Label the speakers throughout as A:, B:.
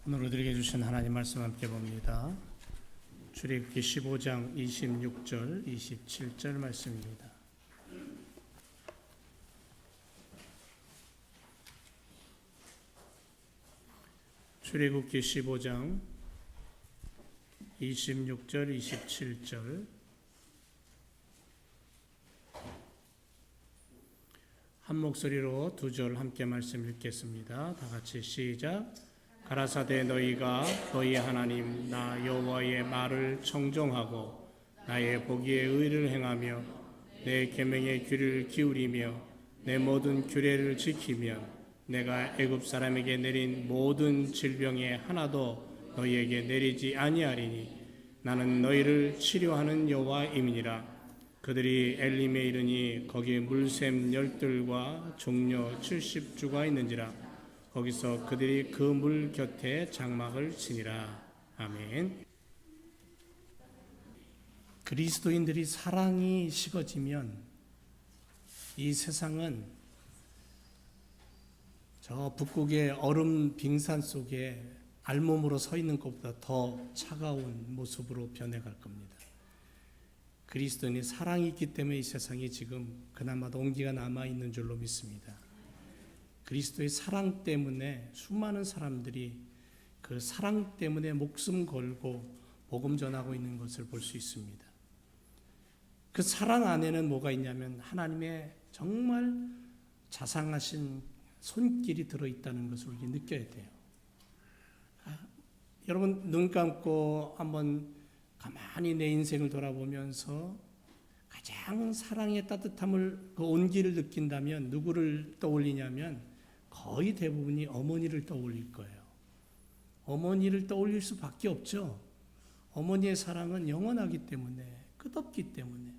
A: 오늘 우리에게 주신 하나님 말씀 함께 봅니다. 출애굽기 15장 26절 27절 말씀입니다. 출애굽기 15장 26절 27절 한 목소리로 두 절 함께 말씀 읽겠습니다. 다 같이 시작. 가라사대 너희가 너희 하나님 나 여호와의 말을 청종하고 나의 보기에 의를 행하며 내 계명의 귀를 기울이며 내 모든 규례를 지키면 내가 애굽 사람에게 내린 모든 질병에 하나도 너희에게 내리지 아니하리니 나는 너희를 치료하는 여호와임이니라. 그들이 엘림에 이르니 거기에 물샘 열들과 종려 70주가 있는지라. 거기서 그들이 그 물 곁에 장막을 치니라. 아멘. 그리스도인들이 사랑이 식어지면 이 세상은 저 북극의 얼음 빙산 속에 알몸으로 서 있는 것보다 더 차가운 모습으로 변해갈 겁니다. 그리스도인이 사랑이 있기 때문에 이 세상이 지금 그나마도 온기가 남아있는 줄로 믿습니다. 그리스도의 사랑 때문에 수많은 사람들이 그 사랑 때문에 목숨 걸고 복음 전하고 있는 것을 볼 수 있습니다. 그 사랑 안에는 뭐가 있냐면 하나님의 정말 자상하신 손길이 들어있다는 것을 우리 느껴야 돼요. 여러분 눈 감고 한번 가만히 내 인생을 돌아보면서 가장 사랑의 따뜻함을 그 온기를 느낀다면 누구를 떠올리냐면 거의 대부분이 어머니를 떠올릴 거예요. 어머니를 떠올릴 수밖에 없죠. 어머니의 사랑은 영원하기 때문에, 끝없기 때문에.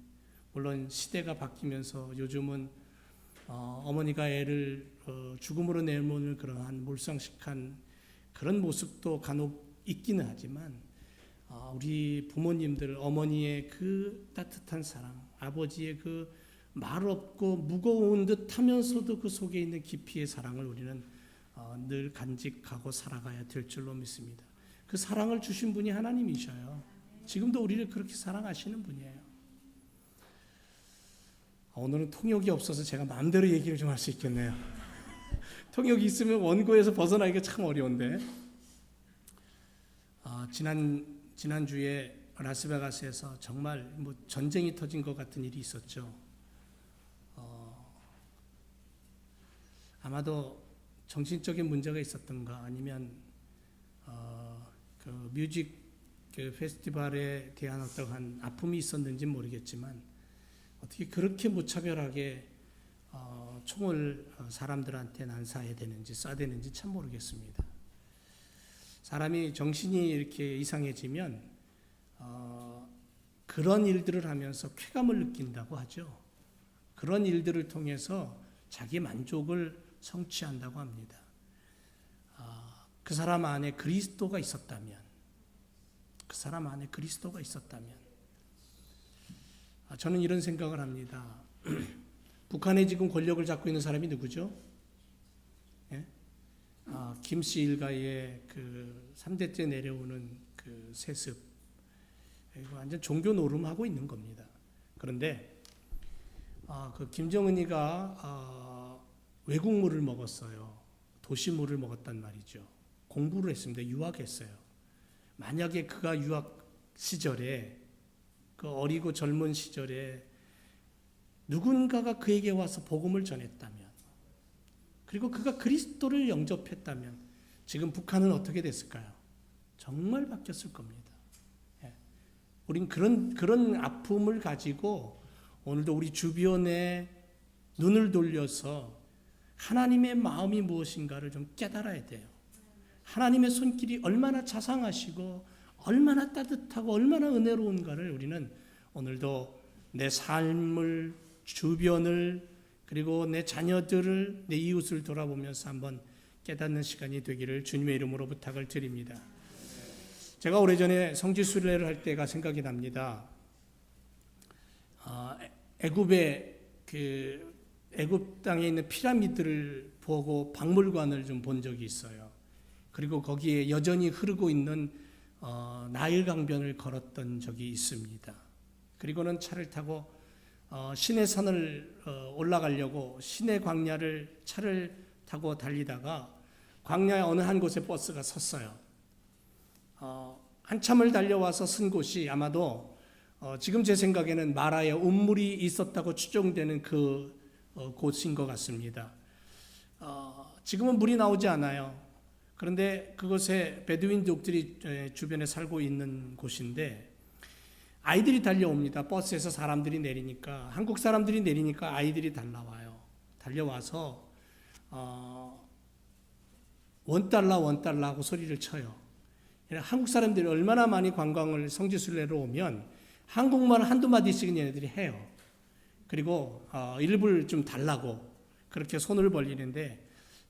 A: 물론 시대가 바뀌면서 요즘은 어머니가 애를 죽음으로 내모는 그러한 몰상식한 그런 모습도 간혹 있기는 하지만 우리 부모님들 어머니의 그 따뜻한 사랑, 아버지의 그 말 없고 무거운 듯 하면서도 그 속에 있는 깊이의 사랑을 우리는 늘 간직하고 살아가야 될 줄로 믿습니다. 그 사랑을 주신 분이 하나님이셔요. 지금도 우리를 그렇게 사랑하시는 분이에요. 오늘은 통역이 없어서 제가 마음대로 얘기를 좀 할 수 있겠네요. 통역이 있으면 원고에서 벗어나기가 참 어려운데 지난주에 라스베가스에서 정말 뭐 전쟁이 터진 것 같은 일이 있었죠. 아마도 정신적인 문제가 있었던가 아니면 그 뮤직 그 페스티벌에 대한 어떠한 아픔이 있었는지 모르겠지만 어떻게 그렇게 무차별하게 총을 사람들한테 난사해야 되는지 쏴야 되는지 참 모르겠습니다. 사람이 정신이 이렇게 이상해지면 그런 일들을 하면서 쾌감을 느낀다고 하죠. 그런 일들을 통해서 자기 만족을 성취한다고 합니다. 그 사람 안에 그리스도가 있었다면, 저는 이런 생각을 합니다. 북한에 지금 권력을 잡고 있는 사람이 누구죠? 예? 김씨 일가의 그 3대째 내려오는 그 세습, 완전 종교 노름하고 있는 겁니다. 그런데 그 김정은이가 외국물을 먹었어요. 도시물을 먹었단 말이죠. 공부를 했습니다. 유학했어요. 만약에 그가 유학 시절에 그 어리고 젊은 시절에 누군가가 그에게 와서 복음을 전했다면 그리고 그가 그리스도를 영접했다면 지금 북한은 어떻게 됐을까요? 정말 바뀌었을 겁니다. 우린 그런 아픔을 가지고 오늘도 우리 주변에 눈을 돌려서 하나님의 마음이 무엇인가를 좀 깨달아야 돼요. 하나님의 손길이 얼마나 자상하시고 얼마나 따뜻하고 얼마나 은혜로운가를 우리는 오늘도 내 삶을, 주변을, 그리고 내 자녀들을, 내 이웃을 돌아보면서 한번 깨닫는 시간이 되기를 주님의 이름으로 부탁을 드립니다. 제가 오래전에 성지순례를 할 때가 생각이 납니다. 애굽 땅에 있는 피라미드를 보고 박물관을 좀 본 적이 있어요. 그리고 거기에 여전히 흐르고 있는 나일 강변을 걸었던 적이 있습니다. 그리고는 차를 타고 시내 산을 올라가려고 시내 광야를 차를 타고 달리다가 광야의 어느 한 곳에 버스가 섰어요. 한참을 달려와서 쓴 곳이 아마도 지금 제 생각에는 마라에 운물이 있었다고 추정되는 그 곳인 것 같습니다. 지금은 물이 나오지 않아요. 그런데 그곳에 베두인족들이 주변에 살고 있는 곳인데 아이들이 달려옵니다. 버스에서 사람들이 내리니까, 한국 사람들이 내리니까 아이들이 달려와서 $1 하고 소리를 쳐요. 한국 사람들이 얼마나 많이 관광을 성지순례로 오면 한국말 한두 마디씩은 얘네들이 해요. 그리고 일부를 좀 달라고 그렇게 손을 벌리는데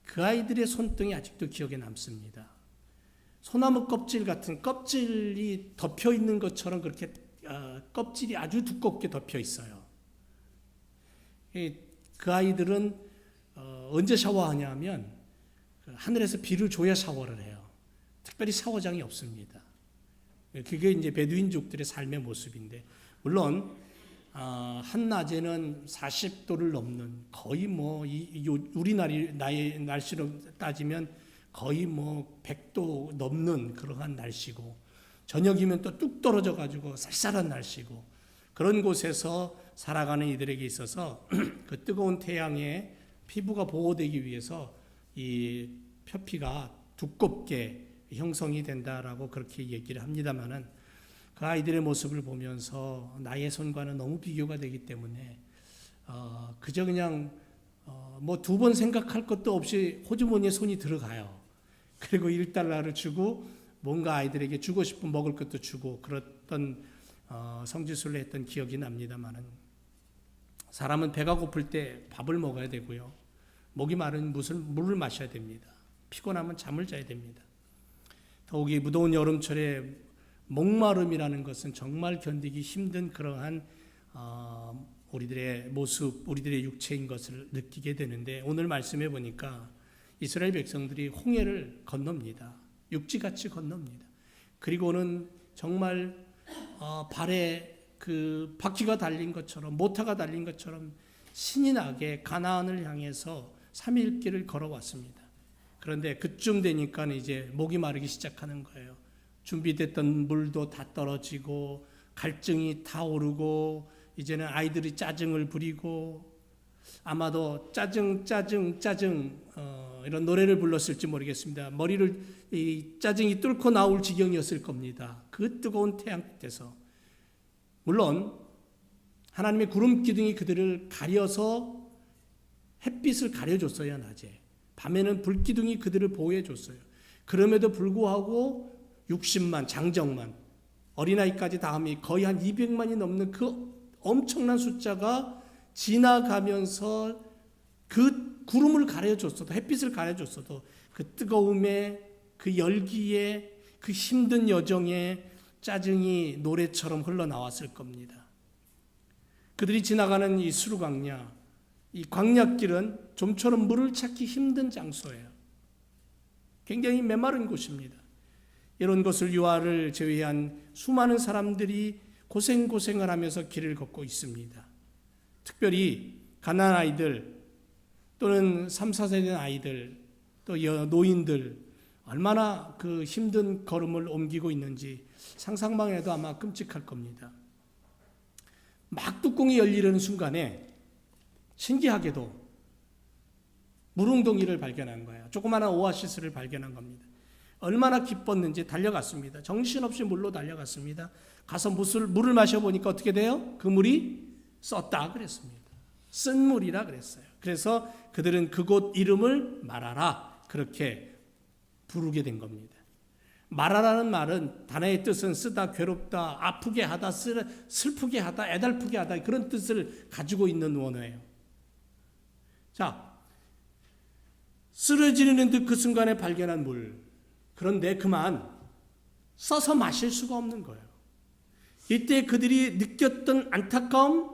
A: 그 아이들의 손등이 아직도 기억에 남습니다. 소나무 껍질 같은 껍질이 덮여 있는 것처럼 그렇게 껍질이 아주 두껍게 덮여 있어요. 그 아이들은 언제 샤워하냐 하면 하늘에서 비를 줘야 샤워를 해요. 특별히 샤워장이 없습니다. 그게 이제 베두인족들의 삶의 모습인데, 물론 한낮에는 40도를 넘는 거의 우리 나의 날씨로 따지면 거의 100도 넘는 그러한 날씨고, 저녁이면 또 뚝 떨어져 가지고 쌀쌀한 날씨고, 그런 곳에서 살아가는 이들에게 있어서 그 뜨거운 태양에 피부가 보호되기 위해서 이 표피가 두껍게 형성이 된다라고 그렇게 얘기를 합니다만은, 그 아이들의 모습을 보면서 나의 손과는 너무 비교가 되기 때문에 그저 그냥 두 번 생각할 것도 없이 호주머니에 손이 들어가요. 그리고 $1를 주고 뭔가 아이들에게 주고 싶은 먹을 것도 주고 그랬던 성지순례 했던 기억이 납니다만은, 사람은 배가 고플 때 밥을 먹어야 되고요. 목이 마른 물을 마셔야 됩니다. 피곤하면 잠을 자야 됩니다. 더욱이 무더운 여름철에 목마름이라는 것은 정말 견디기 힘든 그러한 우리들의 모습, 우리들의 육체인 것을 느끼게 되는데, 오늘 말씀해 보니까 이스라엘 백성들이 홍해를 건넙니다. 육지같이 건넙니다. 그리고는 정말 발에 그 바퀴가 달린 것처럼, 모타가 달린 것처럼 신이 나게 가나안을 향해서 3일 길을 걸어왔습니다. 그런데 그쯤 되니까 이제 목이 마르기 시작하는 거예요. 준비됐던 물도 다 떨어지고 갈증이 타오르고 이제는 아이들이 짜증을 부리고, 아마도 짜증 이런 노래를 불렀을지 모르겠습니다. 머리를 이 짜증이 뚫고 나올 지경이었을 겁니다. 그 뜨거운 태양 끝에서. 물론 하나님의 구름 기둥이 그들을 가려서 햇빛을 가려줬어요. 낮에. 밤에는 불기둥이 그들을 보호해줬어요. 그럼에도 불구하고 60만, 장정만, 어린아이까지 다 하면 거의 한 200만이 넘는 그 엄청난 숫자가 지나가면서 그 구름을 가려줬어도, 햇빛을 가려줬어도 그 뜨거움에, 그 열기에, 그 힘든 여정에 짜증이 노래처럼 흘러나왔을 겁니다. 그들이 지나가는 이 수르광야, 이 광야길은 좀처럼 물을 찾기 힘든 장소예요. 굉장히 메마른 곳입니다. 이런 곳을 유아를 제외한 수많은 사람들이 고생을 하면서 길을 걷고 있습니다. 특별히 가난한 아이들 또는 3, 4세대 된 아이들, 또 노인들, 얼마나 그 힘든 걸음을 옮기고 있는지 상상만 해도 아마 끔찍할 겁니다. 막 뚜껑이 열리려는 순간에 신기하게도 물웅덩이를 발견한 거예요. 조그마한 오아시스를 발견한 겁니다. 얼마나 기뻤는지 달려갔습니다. 정신없이 물로 달려갔습니다. 가서 물을 마셔보니까 어떻게 돼요? 그 물이 썼다 그랬습니다. 쓴 물이라 그랬어요. 그래서 그들은 그곳 이름을 마라라 그렇게 부르게 된 겁니다. 마라라는 말은 단어의 뜻은 쓰다, 괴롭다, 아프게 하다, 슬프게 하다, 애달프게 하다, 그런 뜻을 가지고 있는 원어예요. 자, 쓰러지는 듯 그 순간에 발견한 물. 그런데 그만 써서 마실 수가 없는 거예요. 이때 그들이 느꼈던 안타까움,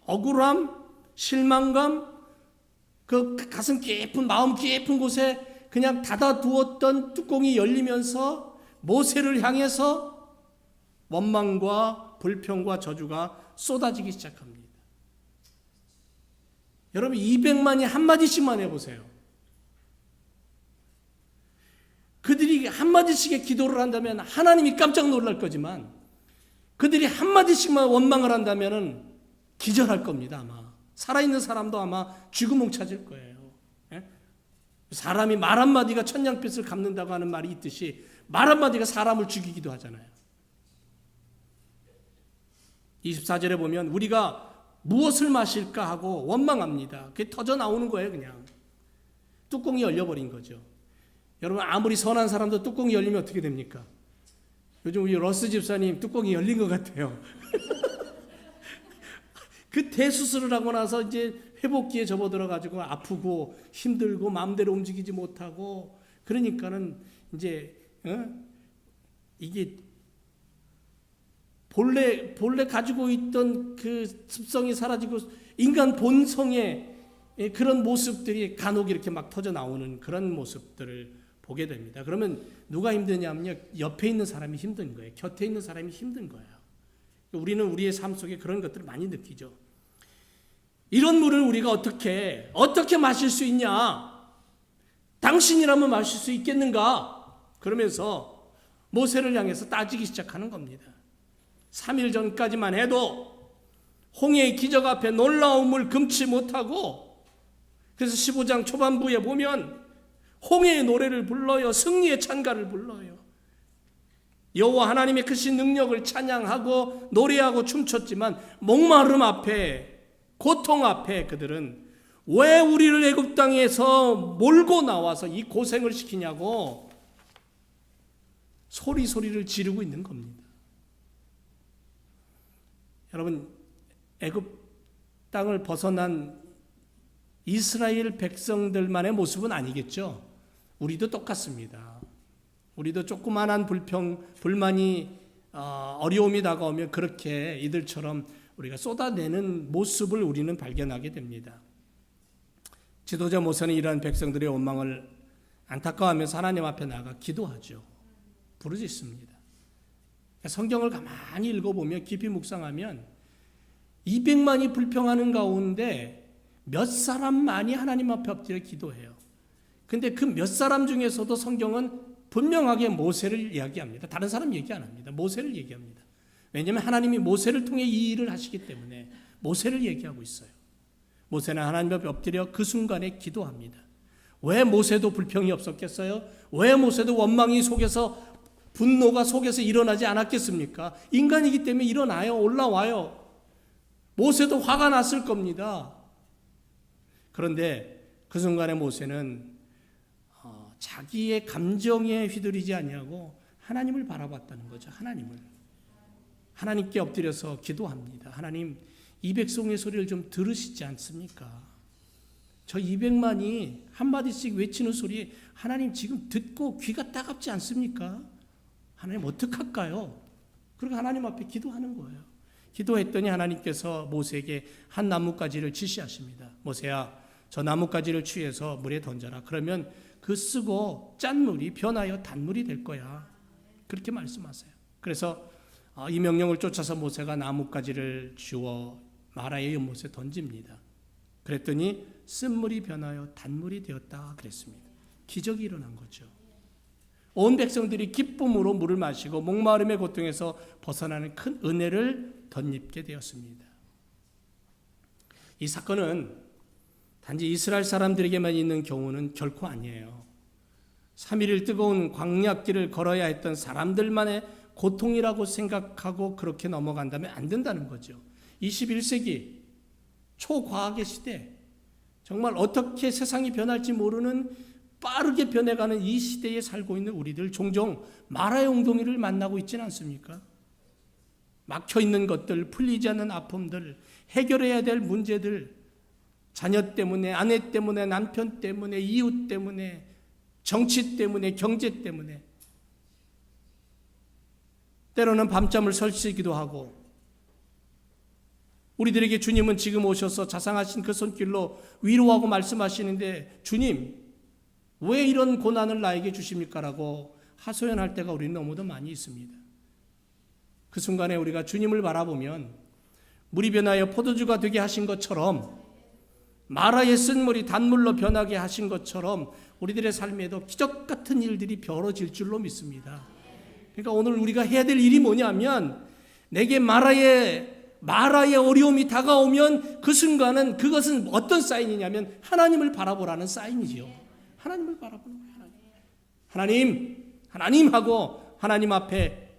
A: 억울함, 실망감, 그 가슴 깊은, 마음 깊은 곳에 그냥 닫아두었던 뚜껑이 열리면서 모세를 향해서 원망과 불평과 저주가 쏟아지기 시작합니다. 여러분 200만이 한마디씩만 해보세요. 그들이 한마디씩의 기도를 한다면 하나님이 깜짝 놀랄 거지만 그들이 한마디씩만 원망을 한다면 기절할 겁니다. 아마 살아있는 사람도 아마 쥐구멍 찾을 거예요. 사람이 말 한마디가 천냥빛을 갚는다고 하는 말이 있듯이 말 한마디가 사람을 죽이기도 하잖아요. 24절에 보면 우리가 무엇을 마실까 하고 원망합니다. 그게 터져 나오는 거예요. 그냥 뚜껑이 열려버린 거죠. 여러분 아무리 선한 사람도 뚜껑이 열리면 어떻게 됩니까? 요즘 우리 러스 집사님 뚜껑이 열린 것 같아요. 그 대수술을 하고 나서 이제 회복기에 접어들어가지고 아프고 힘들고 마음대로 움직이지 못하고 그러니까는 이제 이게 본래 가지고 있던 그 습성이 사라지고 인간 본성의 그런 모습들이 간혹 이렇게 막 터져 나오는 그런 모습들을 보게 됩니다. 그러면 누가 힘드냐면요, 옆에 있는 사람이 힘든 거예요. 곁에 있는 사람이 힘든 거예요. 우리는 우리의 삶 속에 그런 것들을 많이 느끼죠. 이런 물을 우리가 어떻게 마실 수 있냐? 당신이라면 마실 수 있겠는가? 그러면서 모세를 향해서 따지기 시작하는 겁니다. 3일 전까지만 해도 홍해의 기적 앞에 놀라움을 금치 못하고, 그래서 15장 초반부에 보면 홍해의 노래를 불러요. 승리의 찬가를 불러요. 여호와 하나님의 크신 능력을 찬양하고 노래하고 춤췄지만 목마름 앞에, 고통 앞에 그들은 왜 우리를 애굽 땅에서 몰고 나와서 이 고생을 시키냐고 소리를 지르고 있는 겁니다. 여러분, 애굽 땅을 벗어난 이스라엘 백성들만의 모습은 아니겠죠. 우리도 똑같습니다. 우리도 조그만한 불만이 어려움이 다가오면 그렇게 이들처럼 우리가 쏟아내는 모습을 우리는 발견하게 됩니다. 지도자 모세는 이러한 백성들의 원망을 안타까워하면서 하나님 앞에 나가 기도하죠. 부르짖습니다. 성경을 가만히 읽어보면, 깊이 묵상하면 200만이 불평하는 가운데 몇 사람만이 하나님 앞에 엎드려 기도해요. 근데 그 몇 사람 중에서도 성경은 분명하게 모세를 이야기합니다. 다른 사람 얘기 안 합니다. 모세를 얘기합니다. 왜냐하면 하나님이 모세를 통해 이 일을 하시기 때문에 모세를 얘기하고 있어요. 모세는 하나님 앞에 엎드려 그 순간에 기도합니다. 왜 모세도 불평이 없었겠어요? 왜 모세도 원망이 속에서, 분노가 속에서 일어나지 않았겠습니까? 인간이기 때문에 일어나요. 올라와요. 모세도 화가 났을 겁니다. 그런데 그 순간에 모세는 자기의 감정에 휘둘리지 아니하고 하나님을 바라봤다는 거죠. 하나님께 엎드려서 기도합니다. 하나님, 이 백성의 소리를 좀 들으시지 않습니까? 저 200만이 한마디씩 외치는 소리 하나님 지금 듣고 귀가 따갑지 않습니까? 하나님 어떡할까요? 그리고 하나님 앞에 기도하는 거예요. 기도했더니 하나님께서 모세에게 한 나뭇가지를 지시하십니다. 모세야, 저 나뭇가지를 취해서 물에 던져라. 그러면 그 쓰고 짠 물이 변하여 단물이 될 거야. 그렇게 말씀하세요. 그래서 이 명령을 쫓아서 모세가 나뭇가지를 주워 마라의 연못에 던집니다. 그랬더니 쓴물이 변하여 단물이 되었다 그랬습니다. 기적이 일어난 거죠. 온 백성들이 기쁨으로 물을 마시고 목마름의 고통에서 벗어나는 큰 은혜를 덧입게 되었습니다. 이 사건은 단지 이스라엘 사람들에게만 있는 경우는 결코 아니에요. 3일을 뜨거운 광야길을 걸어야 했던 사람들만의 고통이라고 생각하고 그렇게 넘어간다면 안 된다는 거죠. 21세기 초과학의 시대, 정말 어떻게 세상이 변할지 모르는 빠르게 변해가는 이 시대에 살고 있는 우리들, 종종 마라의 웅덩이를 만나고 있지는 않습니까? 막혀있는 것들, 풀리지 않는 아픔들, 해결해야 될 문제들, 자녀 때문에, 아내 때문에, 남편 때문에, 이웃 때문에, 정치 때문에, 경제 때문에, 때로는 밤잠을 설치기도 하고, 우리들에게 주님은 지금 오셔서 자상하신 그 손길로 위로하고 말씀하시는데, 주님, 왜 이런 고난을 나에게 주십니까라고 하소연할 때가 우리는 너무도 많이 있습니다. 그 순간에 우리가 주님을 바라보면 물이 변하여 포도주가 되게 하신 것처럼, 마라의 쓴물이 단물로 변하게 하신 것처럼 우리들의 삶에도 기적 같은 일들이 벌어질 줄로 믿습니다. 그러니까 오늘 우리가 해야 될 일이 뭐냐면, 내게 마라의 어려움이 다가오면 그 순간은 그것은 어떤 사인이냐면 하나님을 바라보라는 사인이지요. 하나님을 바라보는 거예요. 하나님하고 하나님 앞에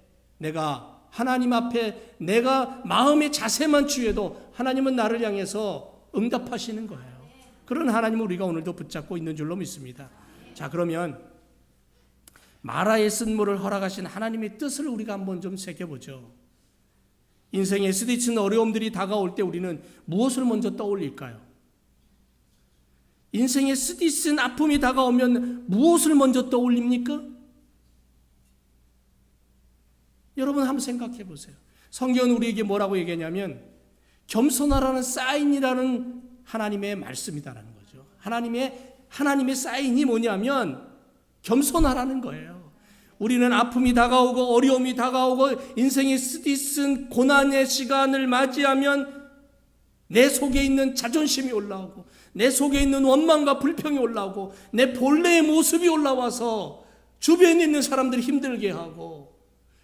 A: 내가 마음의 자세만 취해도 하나님은 나를 향해서 응답하시는 거예요. 그런 하나님을 우리가 오늘도 붙잡고 있는 줄로 믿습니다. 자, 그러면 마라의 쓴물을 허락하신 하나님의 뜻을 우리가 한번 좀 새겨보죠. 인생에 스디친 어려움들이 다가올 때 우리는 무엇을 먼저 떠올릴까요? 인생에 스디친 아픔이 다가오면 무엇을 먼저 떠올립니까? 여러분 한번 생각해 보세요. 성경은 우리에게 뭐라고 얘기하냐면 겸손하라는 사인이라는 하나님의 말씀이다라는 거죠. 하나님의 사인이 뭐냐면 겸손하라는 거예요. 우리는 아픔이 다가오고 어려움이 다가오고 인생의 쓰디쓴 고난의 시간을 맞이하면 내 속에 있는 자존심이 올라오고 내 속에 있는 원망과 불평이 올라오고 내 본래의 모습이 올라와서 주변에 있는 사람들이 힘들게 하고,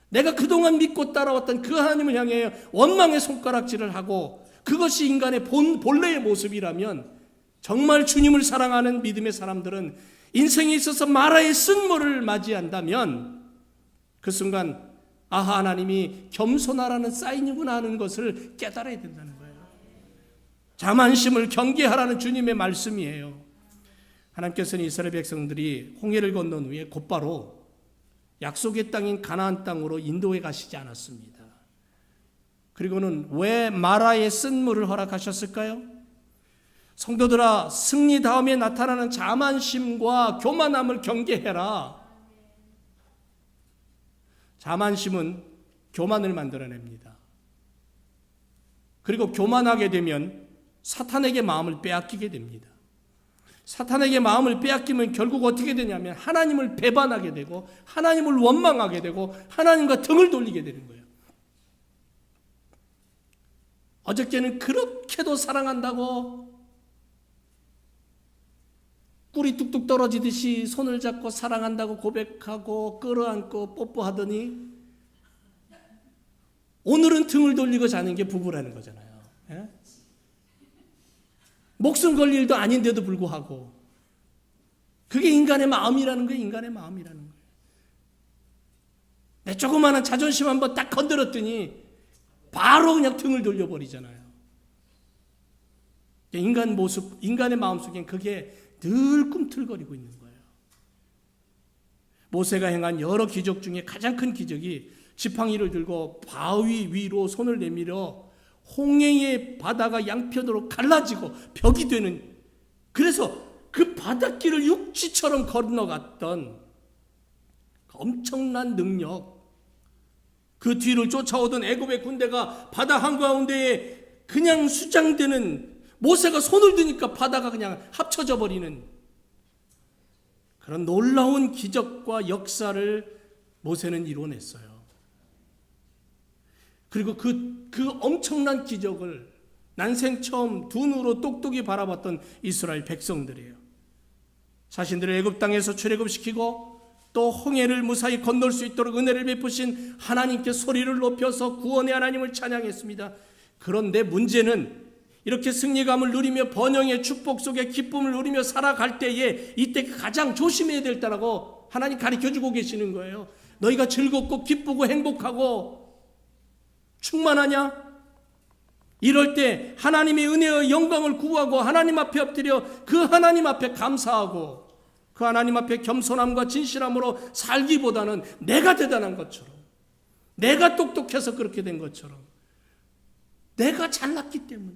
A: 내가 그동안 믿고 따라왔던 그 하나님을 향해 원망의 손가락질을 하고, 그것이 인간의 본래의 모습이라면 정말 주님을 사랑하는 믿음의 사람들은 인생에 있어서 마라의 쓴물을 맞이한다면 그 순간 아하, 하나님이 겸손하라는 사인이구나 하는 것을 깨달아야 된다는 거예요. 자만심을 경계하라는 주님의 말씀이에요. 하나님께서는 이스라엘 백성들이 홍해를 건넌 후에 곧바로 약속의 땅인 가나안 땅으로 인도해 가시지 않았습니다. 그리고는 왜 마라의 쓴물을 허락하셨을까요? 성도들아, 승리 다음에 나타나는 자만심과 교만함을 경계해라. 자만심은 교만을 만들어냅니다. 그리고 교만하게 되면 사탄에게 마음을 빼앗기게 됩니다. 사탄에게 마음을 빼앗기면 결국 어떻게 되냐면 하나님을 배반하게 되고 하나님을 원망하게 되고 하나님과 등을 돌리게 되는 거예요. 어저께는 그렇게도 사랑한다고 꿀이 뚝뚝 떨어지듯이 손을 잡고 사랑한다고 고백하고 끌어안고 뽀뽀하더니 오늘은 등을 돌리고 자는 게 부부라는 거잖아요. 예? 목숨 걸 일도 아닌데도 불구하고 그게 인간의 마음이라는 거예요. 인간의 마음이라는 거예요. 내 조그마한 자존심 한번 딱 건드렸더니 바로 그냥 등을 돌려버리잖아요. 인간 모습, 인간의 마음속엔 그게 늘 꿈틀거리고 있는 거예요. 모세가 행한 여러 기적 중에 가장 큰 기적이 지팡이를 들고 바위 위로 손을 내밀어 홍해의 바다가 양편으로 갈라지고 벽이 되는, 그래서 그 바닷길을 육지처럼 건너갔던 엄청난 능력, 그 뒤를 쫓아오던 애굽의 군대가 바다 한가운데에 그냥 수장되는, 모세가 손을 드니까 바다가 그냥 합쳐져 버리는 그런 놀라운 기적과 역사를 모세는 이뤄냈어요. 그리고 그 엄청난 기적을 난생 처음 두 눈으로 똑똑히 바라봤던 이스라엘 백성들이에요. 자신들을 애굽 땅에서 출애굽시키고 또 홍해를 무사히 건널 수 있도록 은혜를 베푸신 하나님께 소리를 높여서 구원의 하나님을 찬양했습니다. 그런데 문제는 이렇게 승리감을 누리며 번영의 축복 속에 기쁨을 누리며 살아갈 때에 이때 가장 조심해야 될 때라고 하나님 가르쳐주고 계시는 거예요. 너희가 즐겁고 기쁘고 행복하고 충만하냐? 이럴 때 하나님의 은혜의 영광을 구하고 하나님 앞에 엎드려 그 하나님 앞에 감사하고 그 하나님 앞에 겸손함과 진실함으로 살기보다는 내가 대단한 것처럼, 내가 똑똑해서 그렇게 된 것처럼, 내가 잘났기 때문에,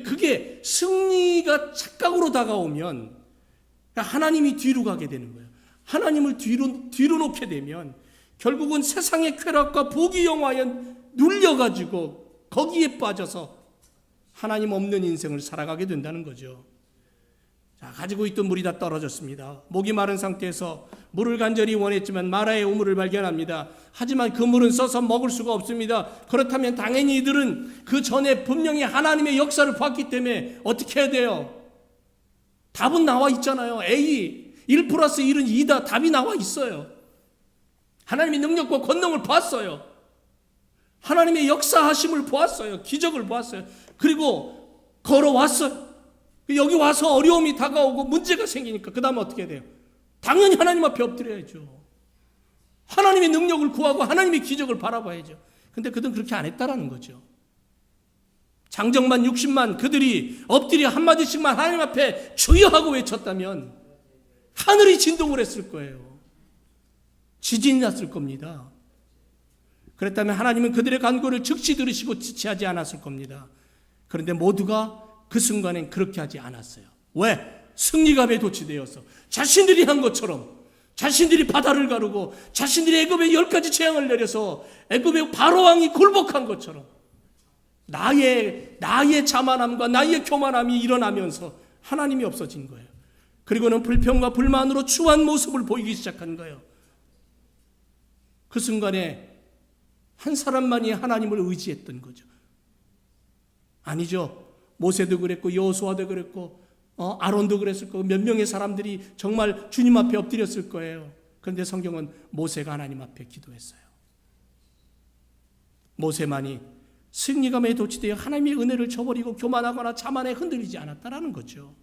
A: 그게 승리가 착각으로 다가오면 하나님이 뒤로 가게 되는 거예요. 하나님을 뒤로 놓게 되면 결국은 세상의 쾌락과 복이 영화에 눌려가지고 거기에 빠져서 하나님 없는 인생을 살아가게 된다는 거죠. 자, 가지고 있던 물이 다 떨어졌습니다. 목이 마른 상태에서 물을 간절히 원했지만 마라의 우물을 발견합니다. 하지만 그 물은 써서 먹을 수가 없습니다. 그렇다면 당연히 이들은 그 전에 분명히 하나님의 역사를 봤기 때문에 어떻게 해야 돼요? 답은 나와 있잖아요. A 1 플러스 1은 2다. 답이 나와 있어요. 하나님의 능력과 권능을 봤어요. 하나님의 역사하심을 보았어요. 기적을 보았어요. 그리고 걸어왔어요. 여기 와서 어려움이 다가오고 문제가 생기니까 그 다음에 어떻게 돼요? 당연히 하나님 앞에 엎드려야죠. 하나님의 능력을 구하고 하나님의 기적을 바라봐야죠. 근데 그들은 그렇게 안 했다라는 거죠. 장정만 60만 그들이 엎드려 한마디씩만 하나님 앞에 주여 하고 외쳤다면 하늘이 진동을 했을 거예요. 지진이 났을 겁니다. 그랬다면 하나님은 그들의 간구를 즉시 들으시고 지체하지 않았을 겁니다. 그런데 모두가 그 순간엔 그렇게 하지 않았어요. 왜? 승리감에 도취되어서 자신들이 한 것처럼 자신들이 바다를 가르고 자신들이 애굽에 10가지 재앙을 내려서 애굽의 바로왕이 굴복한 것처럼 나의 자만함과 나의 교만함이 일어나면서 하나님이 없어진 거예요. 그리고는 불평과 불만으로 추한 모습을 보이기 시작한 거예요. 그 순간에 한 사람만이 하나님을 의지했던 거죠. 아니죠. 모세도 그랬고 여호수아도 그랬고 아론도 그랬을 거고 몇 명의 사람들이 정말 주님 앞에 엎드렸을 거예요. 그런데 성경은 모세가 하나님 앞에 기도했어요. 모세만이 승리감에 도취되어 하나님의 은혜를 저버리고 교만하거나 자만에 흔들리지 않았다라는 거죠.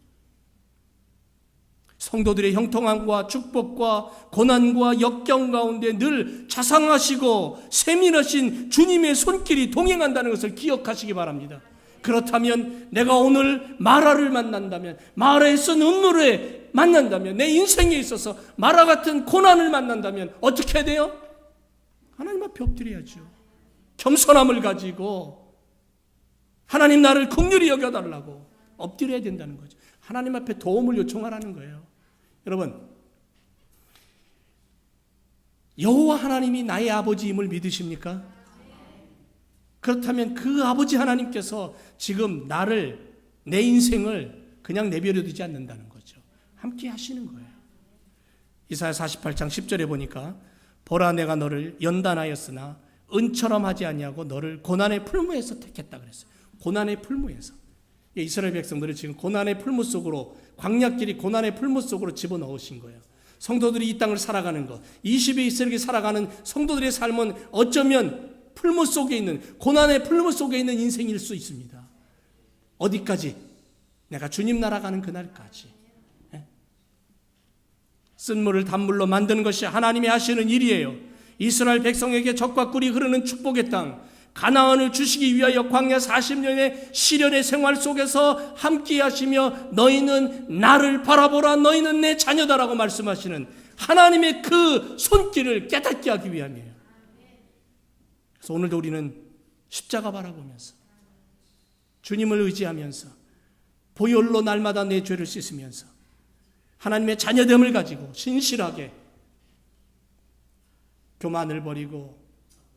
A: 성도들의 형통함과 축복과 고난과 역경 가운데 늘 자상하시고 세밀하신 주님의 손길이 동행한다는 것을 기억하시기 바랍니다. 그렇다면 내가 오늘 마라를 만난다면, 마라에서 눈물을 만난다면, 내 인생에 있어서 마라 같은 고난을 만난다면 어떻게 해야 돼요? 하나님 앞에 엎드려야죠. 겸손함을 가지고 하나님 나를 긍휼히 여겨달라고 엎드려야 된다는 거죠. 하나님 앞에 도움을 요청하라는 거예요. 여러분, 여호와 하나님이 나의 아버지임을 믿으십니까? 그렇다면 그 아버지 하나님께서 지금 나를, 내 인생을 그냥 내버려 두지 않는다는 거죠. 함께 하시는 거예요. 이사야 48장 10절에 보니까 보라 내가 너를 연단하였으나 은처럼 하지 아니하고 너를 고난의 풀무에서 택했다 그랬어요. 고난의 풀무에서. 이스라엘 백성들을 지금 고난의 풀무 속으로, 광야길이 고난의 풀무 속으로 집어넣으신 거예요. 성도들이 이 땅을 살아가는 것, 21세기 살아가는 성도들의 삶은 어쩌면 풀무 속에 있는, 고난의 풀무 속에 있는 인생일 수 있습니다. 어디까지? 내가 주님 나라 가는 그날까지. 쓴물을 단물로 만드는 것이 하나님이 하시는 일이에요. 이스라엘 백성에게 젖과 꿀이 흐르는 축복의 땅, 가나안을 주시기 위하여 광야 40년의 시련의 생활 속에서 함께 하시며 너희는 나를 바라보라, 너희는 내 자녀다라고 말씀하시는 하나님의 그 손길을 깨닫게 하기 위함이에요. 그래서 오늘도 우리는 십자가 바라보면서 주님을 의지하면서 보혈로 날마다 내 죄를 씻으면서 하나님의 자녀됨을 가지고 신실하게 교만을 버리고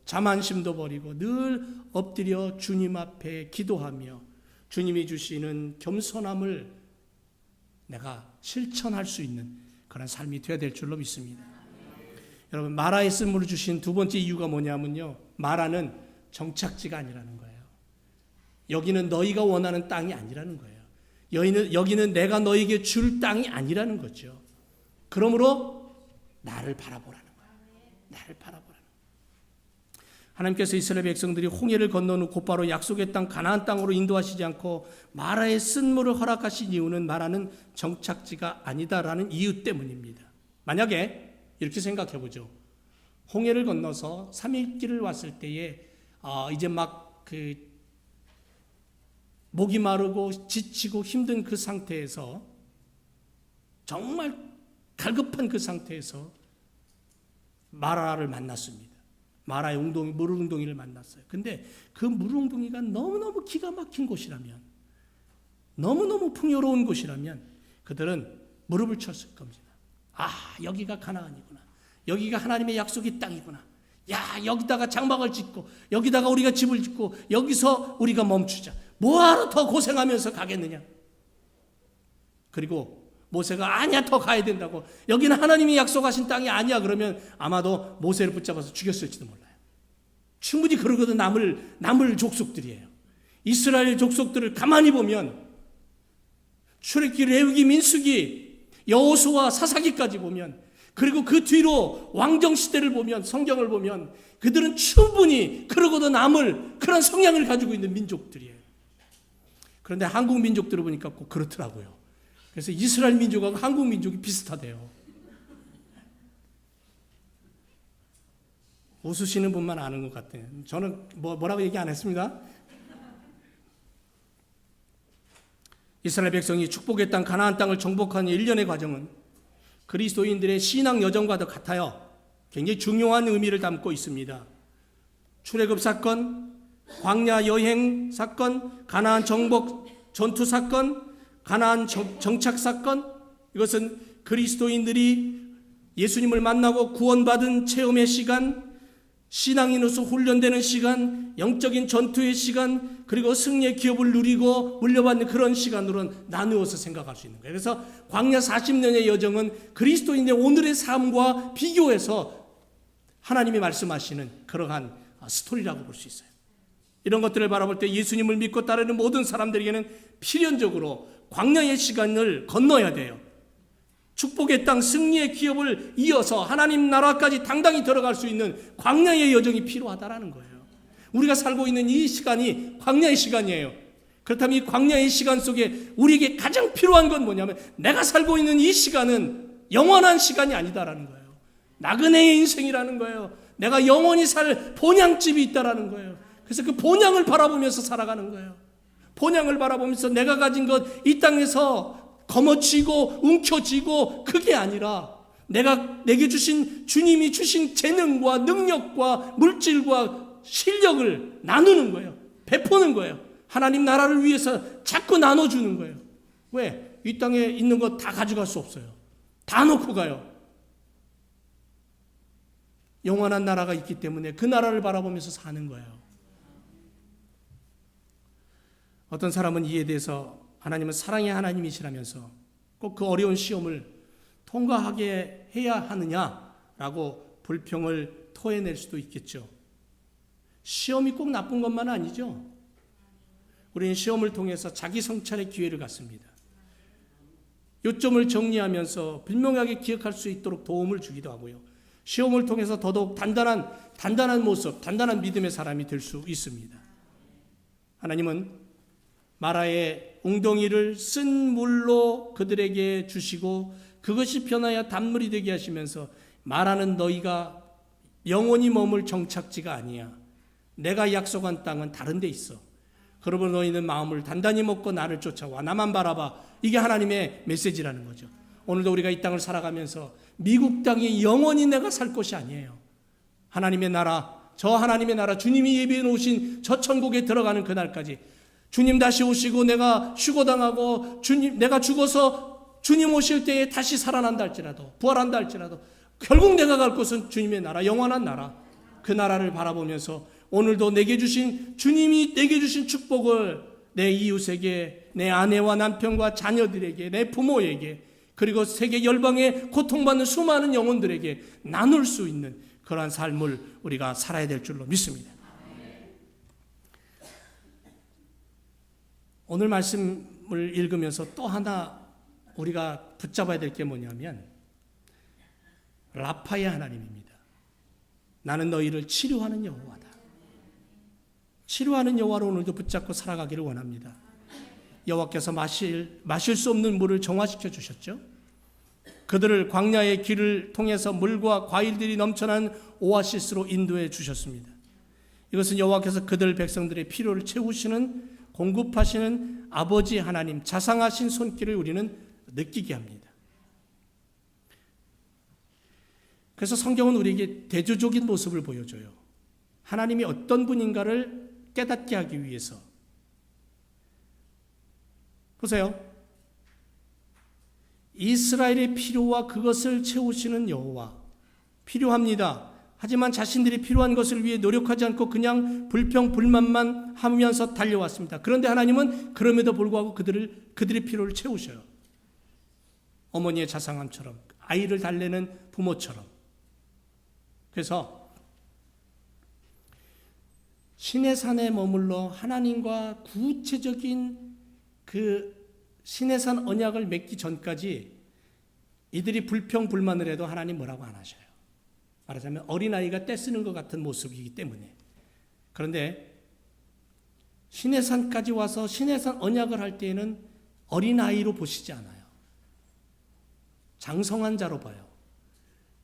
A: 자만심도 버리고 늘 엎드려 주님 앞에 기도하며 주님이 주시는 겸손함을 내가 실천할 수 있는 그런 삶이 되어야 될 줄로 믿습니다. 여러분, 마라의 쓴물을 주신 두 번째 이유가 뭐냐면요, 마라는 정착지가 아니라는 거예요. 여기는 너희가 원하는 땅이 아니라는 거예요. 여기는 내가 너에게 줄 땅이 아니라는 거죠. 그러므로 나를 바라보라는 거예요. 나를 바라보라는 거예요. 하나님께서 이스라엘 백성들이 홍해를 건넌 후 곧바로 약속의 땅 가나안 땅으로 인도하시지 않고 마라의 쓴물을 허락하신 이유는 마라는 정착지가 아니다라는 이유 때문입니다. 만약에 이렇게 생각해 보죠. 홍해를 건너서 3일 길을 왔을 때에 이제 막 목이 마르고 지치고 힘든 그 상태에서, 정말 갈급한 그 상태에서 마라를 만났습니다. 마라의 물웅덩이를 만났어요. 근데 그 물웅덩이가 너무너무 기가 막힌 곳이라면, 너무너무 풍요로운 곳이라면 그들은 무릎을 쳤을 겁니다. 여기가 가나안이구나. 여기가 하나님의 약속의 땅이구나. 여기다가 장막을 짓고 여기다가 우리가 집을 짓고 여기서 우리가 멈추자. 뭐하러 더 고생하면서 가겠느냐. 그리고 모세가 아니야, 더 가야 된다고. 여기는 하나님이 약속하신 땅이 아니야. 그러면 아마도 모세를 붙잡아서 죽였을지도 몰라요. 충분히 그러거든. 남을 족속들이에요. 이스라엘 족속들을 가만히 보면 출애굽기, 레위기, 민수기, 여호수아, 사사기까지 보면, 그리고 그 뒤로 왕정 시대를 보면, 성경을 보면 그들은 충분히 그러고도 남을 그런 성향을 가지고 있는 민족들이에요. 그런데 한국 민족들을 보니까 꼭 그렇더라고요. 그래서 이스라엘 민족하고 한국 민족이 비슷하대요. 웃으시는 분만 아는 것 같아요. 저는 뭐라고 얘기 안 했습니다. 이스라엘 백성이 축복의 땅 가나안 땅을 정복하는 일련의 과정은 그리스도인들의 신앙 여정과도 같아요. 굉장히 중요한 의미를 담고 있습니다. 출애굽 사건, 광야 여행 사건, 가나안 정복 전투 사건, 가나안 정착 사건, 이것은 그리스도인들이 예수님을 만나고 구원받은 체험의 시간, 신앙인으로서 훈련되는 시간, 영적인 전투의 시간, 그리고 승리의 기업을 누리고 물려받는 그런 시간으로는 나누어서 생각할 수 있는 거예요. 그래서 광야 40년의 여정은 그리스도인의 오늘의 삶과 비교해서 하나님이 말씀하시는 그러한 스토리라고 볼 수 있어요. 이런 것들을 바라볼 때 예수님을 믿고 따르는 모든 사람들에게는 필연적으로 광야의 시간을 건너야 돼요. 축복의 땅, 승리의 기업을 이어서 하나님 나라까지 당당히 들어갈 수 있는 광야의 여정이 필요하다라는 거예요. 우리가 살고 있는 이 시간이 광야의 시간이에요. 그렇다면 이 광야의 시간 속에 우리에게 가장 필요한 건 뭐냐면, 내가 살고 있는 이 시간은 영원한 시간이 아니다라는 거예요. 나그네의 인생이라는 거예요. 내가 영원히 살 본향집이 있다라는 거예요. 그래서 그 본향을 바라보면서 살아가는 거예요. 본향을 바라보면서 내가 가진 것, 이 땅에서 거머쥐고 움켜쥐고, 그게 아니라 내게 주신, 주님이 주신 재능과 능력과 물질과 실력을 나누는 거예요. 베푸는 거예요. 하나님 나라를 위해서 자꾸 나눠주는 거예요. 왜? 이 땅에 있는 거 다 가져갈 수 없어요. 다 놓고 가요. 영원한 나라가 있기 때문에 그 나라를 바라보면서 사는 거예요. 어떤 사람은 이에 대해서 하나님은 사랑의 하나님이시라면서 꼭 그 어려운 시험을 통과하게 해야 하느냐라고 불평을 토해낼 수도 있겠죠. 시험이 꼭 나쁜 것만 아니죠. 우리는 시험을 통해서 자기 성찰의 기회를 갖습니다. 요점을 정리하면서 분명하게 기억할 수 있도록 도움을 주기도 하고요. 시험을 통해서 더더욱 단단한 모습, 단단한 믿음의 사람이 될 수 있습니다. 하나님은 마라의 웅덩이를 쓴 물로 그들에게 주시고 그것이 변하여 단물이 되게 하시면서, 마라는 너희가 영원히 머물 정착지가 아니야. 내가 약속한 땅은 다른 데 있어. 그러므로 너희는 마음을 단단히 먹고 나를 쫓아와. 나만 바라봐. 이게 하나님의 메시지라는 거죠. 오늘도 우리가 이 땅을 살아가면서 미국 땅이 영원히 내가 살 곳이 아니에요. 하나님의 나라, 저 하나님의 나라, 주님이 예비해 놓으신 저 천국에 들어가는 그날까지, 주님 다시 오시고 내가 휴거당하고 내가 죽어서 주님 오실 때에 다시 살아난다 할지라도, 부활한다 할지라도, 결국 내가 갈 곳은 주님의 나라, 영원한 나라, 그 나라를 바라보면서 오늘도 주님이 내게 주신 축복을 내 이웃에게, 내 아내와 남편과 자녀들에게, 내 부모에게, 그리고 세계 열방에 고통받는 수많은 영혼들에게 나눌 수 있는 그러한 삶을 우리가 살아야 될 줄로 믿습니다. 오늘 말씀을 읽으면서 또 하나 우리가 붙잡아야 될 게 뭐냐면, 라파의 하나님입니다. 나는 너희를 치료하는 여호와다. 치료하는 여호와로 오늘도 붙잡고 살아가기를 원합니다. 여호와께서 마실 수 없는 물을 정화시켜 주셨죠. 그들을 광야의 길을 통해서 물과 과일들이 넘쳐난 오아시스로 인도해 주셨습니다. 이것은 여호와께서 그들 백성들의 필요를 채우시는, 공급하시는 아버지 하나님, 자상하신 손길을 우리는 느끼게 합니다. 그래서 성경은 우리에게 대조적인 모습을 보여줘요. 하나님이 어떤 분인가를 깨닫게 하기 위해서. 보세요. 이스라엘의 필요와 그것을 채우시는 여호와, 필요합니다. 하지만 자신들이 필요한 것을 위해 노력하지 않고 그냥 불평불만만 하면서 달려왔습니다. 그런데 하나님은 그럼에도 불구하고 그들의 필요를 채우셔요. 어머니의 자상함처럼, 아이를 달래는 부모처럼. 그래서 시내산에 머물러 하나님과 구체적인 그 시내산 언약을 맺기 전까지 이들이 불평불만을 해도 하나님 뭐라고 안 하셔요. 말하자면 어린아이가 떼쓰는 것 같은 모습이기 때문에. 그런데 시내산까지 와서 시내산 언약을 할 때에는 어린아이로 보시지 않아요. 장성한 자로 봐요.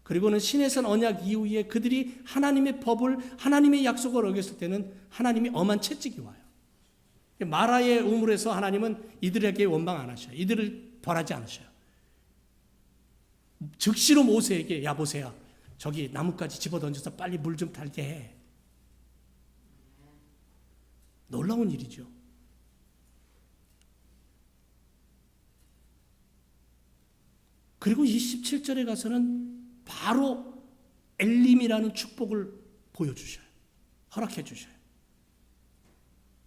A: 그리고는 시내산 언약 이후에 그들이 하나님의 법을, 하나님의 약속을 어겼을 때는 하나님이 엄한 채찍이 와요. 마라의 우물에서 하나님은 이들에게 원망 안 하셔요. 이들을 벌하지 않으셔요. 즉시로 모세에게, 야 모세야, 저기 나뭇가지 집어던져서 빨리 물 좀 달게 해. 놀라운 일이죠. 그리고 27절에 가서는 바로 엘림이라는 축복을 보여주셔요. 허락해 주셔요.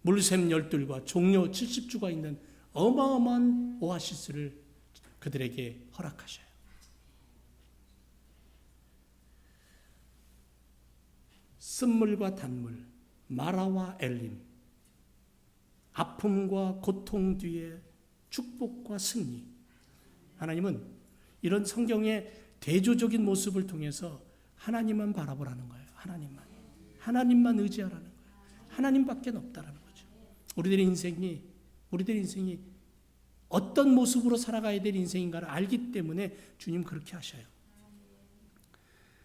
A: 물샘 12과 종려 70주가 있는 어마어마한 오아시스를 그들에게 허락하셔요. 쓴물과 단물, 마라와 엘림, 아픔과 고통 뒤에 축복과 승리. 하나님은 이런 성경의 대조적인 모습을 통해서 하나님만 바라보라는 거예요. 하나님만 의지하라는 거예요. 하나님밖에 없다라는 거죠. 우리들의 인생이 어떤 모습으로 살아가야 될 인생인가를 알기 때문에 주님 그렇게 하셔요.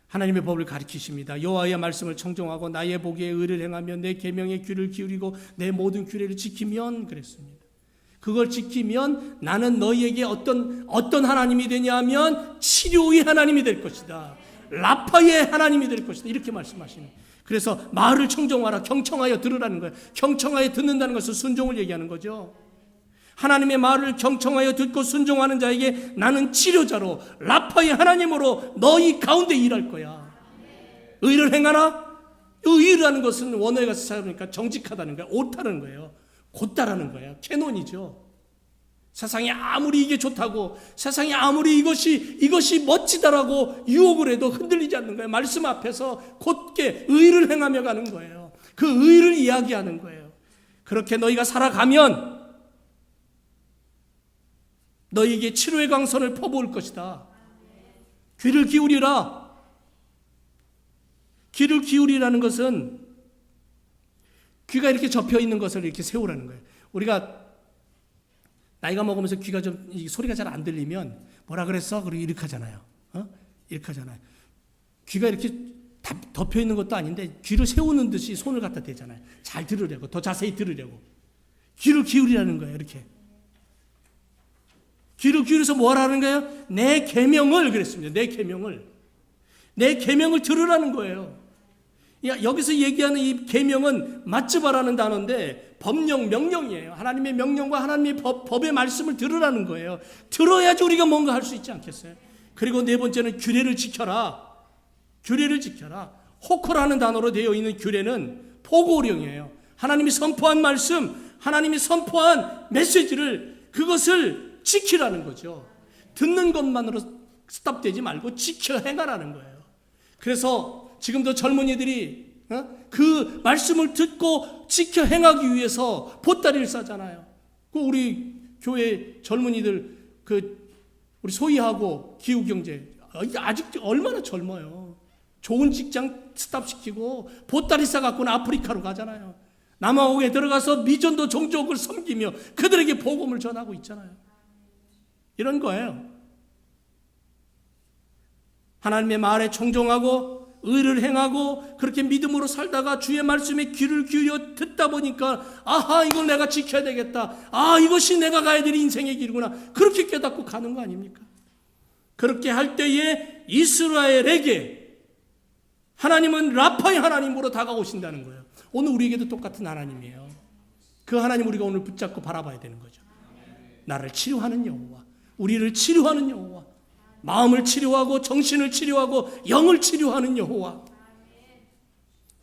A: 하나님의 법을 가르치십니다. 여호와의 말씀을 청종하고 나의 보기에 의를 행하며 내 계명에 귀를 기울이고 내 모든 규례를 지키면 그랬습니다. 그걸 지키면 나는 너희에게 어떤 하나님이 되냐 하면 치료의 하나님이 될 것이다. 라파의 하나님이 될 것이다. 이렇게 말씀하시는. 그래서 말을 청종하라. 경청하여 들으라는 거예요. 경청하여 듣는다는 것은 순종을 얘기하는 거죠. 하나님의 말을 경청하여 듣고 순종하는 자에게 나는 치료자로 라파의 하나님으로 너희 가운데 일할 거야. 의를 행하라. 의라는 것은 원어에 가서 찾아보니까 정직하다는 거예요. 옳다는 거예요. 곧다라는 거예요. 캐논이죠. 세상이 아무리 이게 좋다고, 세상이 아무리 이것이 멋지다라고 유혹을 해도 흔들리지 않는 거예요. 말씀 앞에서 곧게 의를 행하며 가는 거예요. 그 의를 이야기하는 거예요. 그렇게 너희가 살아가면 너희에게 치료의 강선을 퍼부을 것이다. 귀를 기울이라. 귀를 기울이라는 것은 귀가 이렇게 접혀 있는 것을 이렇게 세우라는 거예요. 우리가 나이가 먹으면서 귀가 좀 소리가 잘 안 들리면 뭐라 그랬어? 그리고 이렇게 하잖아요. 이렇게 하잖아요. 귀가 이렇게 덮여 있는 것도 아닌데 귀를 세우는 듯이 손을 갖다 대잖아요. 잘 들으려고, 더 자세히 들으려고. 귀를 기울이라는 거예요. 이렇게. 귀를 기울여서 뭐라는 거예요? 내 계명을 그랬습니다. 내 계명을 들으라는 거예요. 여기서 얘기하는 이 계명은 마츠바라는 단어인데 법령, 명령이에요. 하나님의 명령과 하나님의 법의 말씀을 들으라는 거예요. 들어야지 우리가 뭔가 할 수 있지 않겠어요? 그리고 네 번째는 규례를 지켜라. 규례를 지켜라. 호코라는 단어로 되어 있는 규례는 포고령이에요. 하나님이 선포한 말씀, 하나님이 선포한 메시지를 그것을 지키라는 거죠. 듣는 것만으로 스탑되지 말고 지켜 행하라는 거예요. 그래서 지금도 젊은이들이 그 말씀을 듣고 지켜 행하기 위해서 보따리를 싸잖아요. 우리 교회 젊은이들 우리 소희하고 기후경제 아직 얼마나 젊어요. 좋은 직장 스탑시키고 보따리 싸갖고는 아프리카로 가잖아요. 남아공에 들어가서 미전도 종족을 섬기며 그들에게 복음을 전하고 있잖아요. 이런 거예요. 하나님의 말에 청종하고 의를 행하고 그렇게 믿음으로 살다가 주의 말씀에 귀를 기울여 듣다 보니까 아하, 이걸 내가 지켜야 되겠다. 아, 이것이 내가 가야 될 인생의 길이구나. 그렇게 깨닫고 가는 거 아닙니까? 그렇게 할 때에 이스라엘에게 하나님은 라파의 하나님으로 다가오신다는 거예요. 오늘 우리에게도 똑같은 하나님이에요. 그 하나님 우리가 오늘 붙잡고 바라봐야 되는 거죠. 나를 치료하는 여호와, 우리를 치료하는 여호와, 마음을 치료하고 정신을 치료하고 영을 치료하는 여호와.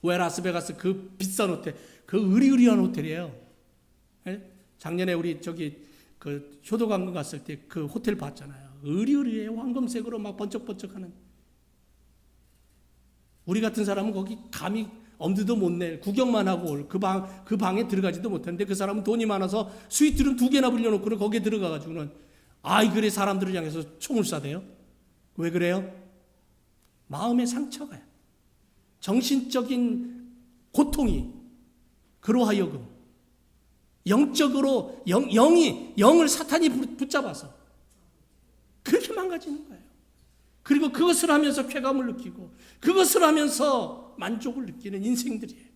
A: 왜 라스베가스 그 비싼 호텔, 그 의리의리한 호텔이에요. 예? 작년에 우리 그 효도관광 갔을 때 그 호텔 봤잖아요. 으리으리해요. 황금색으로 막 번쩍번쩍하는. 우리 같은 사람은 거기 감히 엄두도 못 낼, 구경만 하고 올 그 방에 들어가지도 못하는데 그 사람은 돈이 많아서 스위트룸 2개나 불려놓고 거기에 들어가가지고는 아이 그래 사람들을 향해서 총을 쏴대요. 왜 그래요? 마음의 상처가요. 정신적인 고통이 그로 하여금 영적으로 영을 사탄이 붙잡아서 그렇게 망가지는 거예요. 그리고 그것을 하면서 쾌감을 느끼고 그것을 하면서 만족을 느끼는 인생들이에요.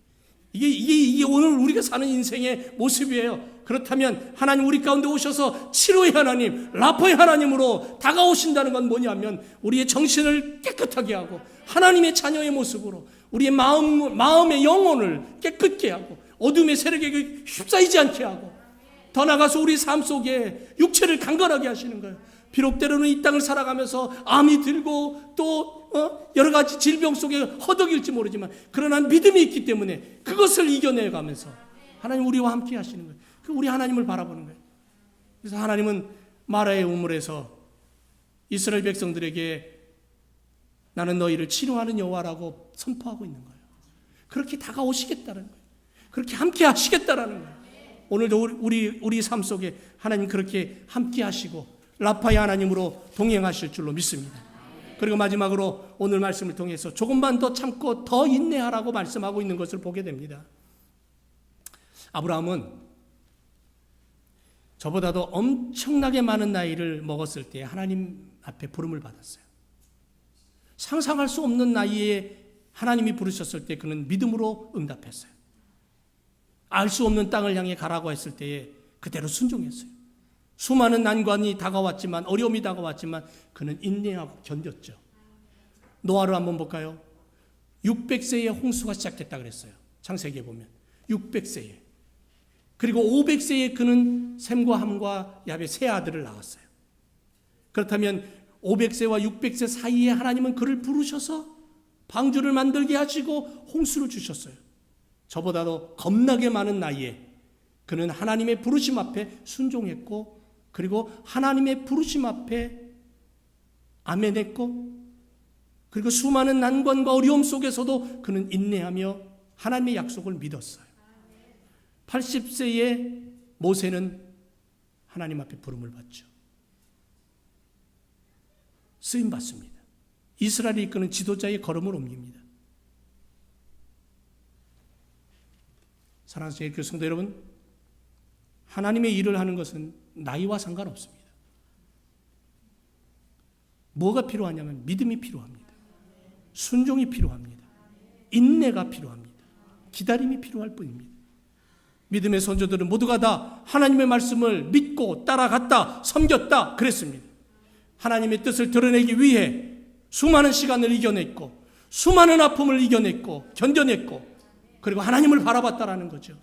A: 이게 오늘 우리가 사는 인생의 모습이에요. 그렇다면 하나님 우리 가운데 오셔서 치료의 하나님, 라파의 하나님으로 다가오신다는 건 뭐냐면 우리의 정신을 깨끗하게 하고 하나님의 자녀의 모습으로 우리의 마음의 영혼을 깨끗게 하고 어둠의 세력에게 휩싸이지 않게 하고 더 나아가서 우리 삶 속에 육체를 강건하게 하시는 거예요. 비록 때로는 이 땅을 살아가면서 암이 들고 또 여러 가지 질병 속에 허덕일지 모르지만 그러나 믿음이 있기 때문에 그것을 이겨내가면서 하나님 우리와 함께 하시는 거예요. 우리 하나님을 바라보는 거예요. 그래서 하나님은 마라의 우물에서 이스라엘 백성들에게 나는 너희를 치료하는 여호와라고 선포하고 있는 거예요. 그렇게 다가오시겠다는 거예요. 그렇게 함께 하시겠다라는 거예요. 오늘도 우리 삶 속에 하나님 그렇게 함께 하시고 라파의 하나님으로 동행하실 줄로 믿습니다. 그리고 마지막으로 오늘 말씀을 통해서 조금만 더 참고 더 인내하라고 말씀하고 있는 것을 보게 됩니다. 아브라함은 저보다도 엄청나게 많은 나이를 먹었을 때 하나님 앞에 부름을 받았어요. 상상할 수 없는 나이에 하나님이 부르셨을 때 그는 믿음으로 응답했어요. 알 수 없는 땅을 향해 가라고 했을 때에 그대로 순종했어요. 수많은 난관이 다가왔지만 어려움이 다가왔지만 그는 인내하고 견뎠죠. 노아를 한번 볼까요? 600세에 홍수가 시작됐다 그랬어요. 창세기에 보면 600세에. 그리고 500세에 그는 셈과 함과 야벳 세 아들을 낳았어요. 그렇다면 500세와 600세 사이에 하나님은 그를 부르셔서 방주를 만들게 하시고 홍수를 주셨어요. 저보다도 겁나게 많은 나이에 그는 하나님의 부르심 앞에 순종했고 그리고 하나님의 부르심 앞에 아멘했고 그리고 수많은 난관과 어려움 속에서도 그는 인내하며 하나님의 약속을 믿었어요. 80세에 모세는 하나님 앞에 부름을 받죠. 쓰임받습니다. 이스라엘이 이끄는 지도자의 걸음을 옮깁니다. 사랑하는 제 성도 여러분, 하나님의 일을 하는 것은 나이와 상관없습니다. 뭐가 필요하냐면 믿음이 필요합니다. 순종이 필요합니다. 인내가 필요합니다. 기다림이 필요할 뿐입니다. 믿음의 선조들은 모두가 다 하나님의 말씀을 믿고 따라갔다, 섬겼다 그랬습니다. 하나님의 뜻을 드러내기 위해 수많은 시간을 이겨냈고 수많은 아픔을 이겨냈고 견뎌냈고 그리고 하나님을 바라봤다라는 거죠.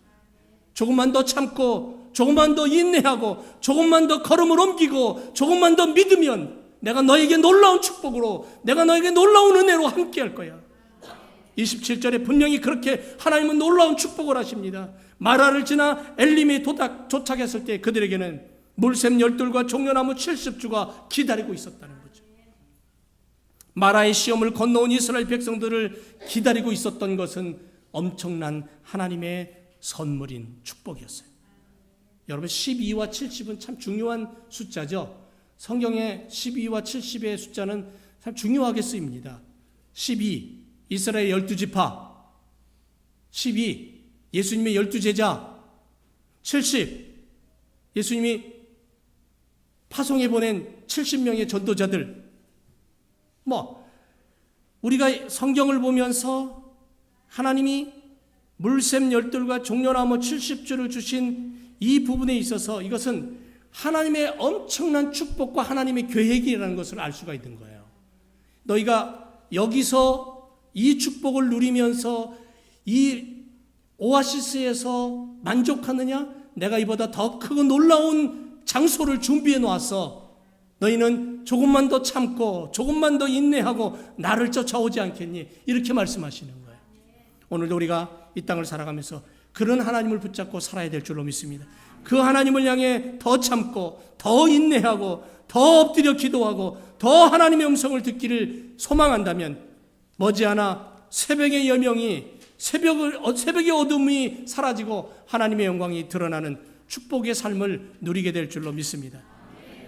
A: 조금만 더 참고 조금만 더 인내하고 조금만 더 걸음을 옮기고 조금만 더 믿으면 내가 너에게 놀라운 축복으로 내가 너에게 놀라운 은혜로 함께 할 거야. 27절에 분명히 그렇게 하나님은 놀라운 축복을 하십니다. 마라를 지나 엘림에 도착했을 때 그들에게는 물샘 12과 종려나무 70주가 기다리고 있었다는 거죠. 마라의 시험을 건너온 이스라엘 백성들을 기다리고 있었던 것은 엄청난 하나님의 선물인 축복이었어요. 여러분 12와 70은 참 중요한 숫자죠. 성경에 12와 70의 숫자는 참 중요하게 쓰입니다. 12 이스라엘 12지파, 12 예수님의 12제자, 70 예수님이 파송해 보낸 70명의 전도자들. 우리가 성경을 보면서 하나님이 물샘 12과 종려나무 70주를 주신 이 부분에 있어서 이것은 하나님의 엄청난 축복과 하나님의 계획이라는 것을 알 수가 있는 거예요. 너희가 여기서 이 축복을 누리면서 이 오아시스에서 만족하느냐? 내가 이보다 더 크고 놀라운 장소를 준비해 놓았어. 너희는 조금만 더 참고 조금만 더 인내하고 나를 쫓아오지 않겠니? 이렇게 말씀하시는 거예요. 오늘도 우리가 이 땅을 살아가면서 그런 하나님을 붙잡고 살아야 될 줄로 믿습니다. 그 하나님을 향해 더 참고 더 인내하고 더 엎드려 기도하고 더 하나님의 음성을 듣기를 소망한다면 머지않아 새벽의 여명이 새벽의 어둠이 사라지고 하나님의 영광이 드러나는 축복의 삶을 누리게 될 줄로 믿습니다.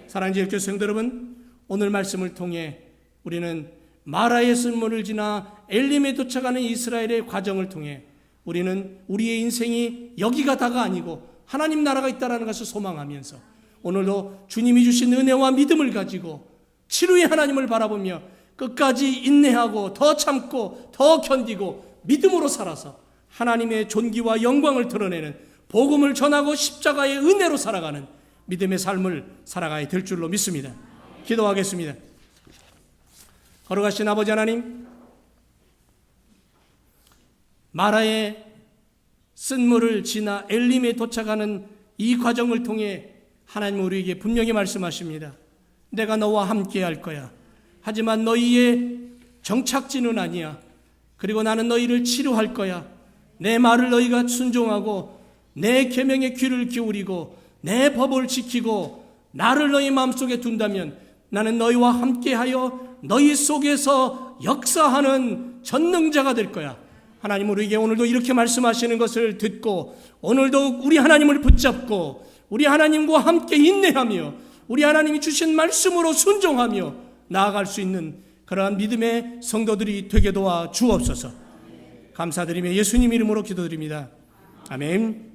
A: 사랑하는 지역교회 성도 여러분, 오늘 말씀을 통해 우리는 마라의 쓴물을 지나 엘림에 도착하는 이스라엘의 과정을 통해 우리는 우리의 인생이 여기가 다가 아니고 하나님 나라가 있다는 것을 소망하면서 오늘도 주님이 주신 은혜와 믿음을 가지고 치루의 하나님을 바라보며 끝까지 인내하고 더 참고 더 견디고 믿음으로 살아서 하나님의 존귀와 영광을 드러내는 복음을 전하고 십자가의 은혜로 살아가는 믿음의 삶을 살아가야 될 줄로 믿습니다. 기도하겠습니다. 걸어가신 아버지 하나님, 마라의 쓴물을 지나 엘림에 도착하는 이 과정을 통해 하나님 우리에게 분명히 말씀하십니다. 내가 너와 함께 할 거야. 하지만 너희의 정착지는 아니야. 그리고 나는 너희를 치료할 거야. 내 말을 너희가 순종하고 내 계명에 귀를 기울이고 내 법을 지키고 나를 너희 마음속에 둔다면 나는 너희와 함께하여 너희 속에서 역사하는 전능자가 될 거야. 하나님 우리에게 오늘도 이렇게 말씀하시는 것을 듣고 오늘도 우리 하나님을 붙잡고 우리 하나님과 함께 인내하며 우리 하나님이 주신 말씀으로 순종하며 나아갈 수 있는 그러한 믿음의 성도들이 되게 도와 주옵소서. 감사드리며 예수님 이름으로 기도드립니다. 아멘.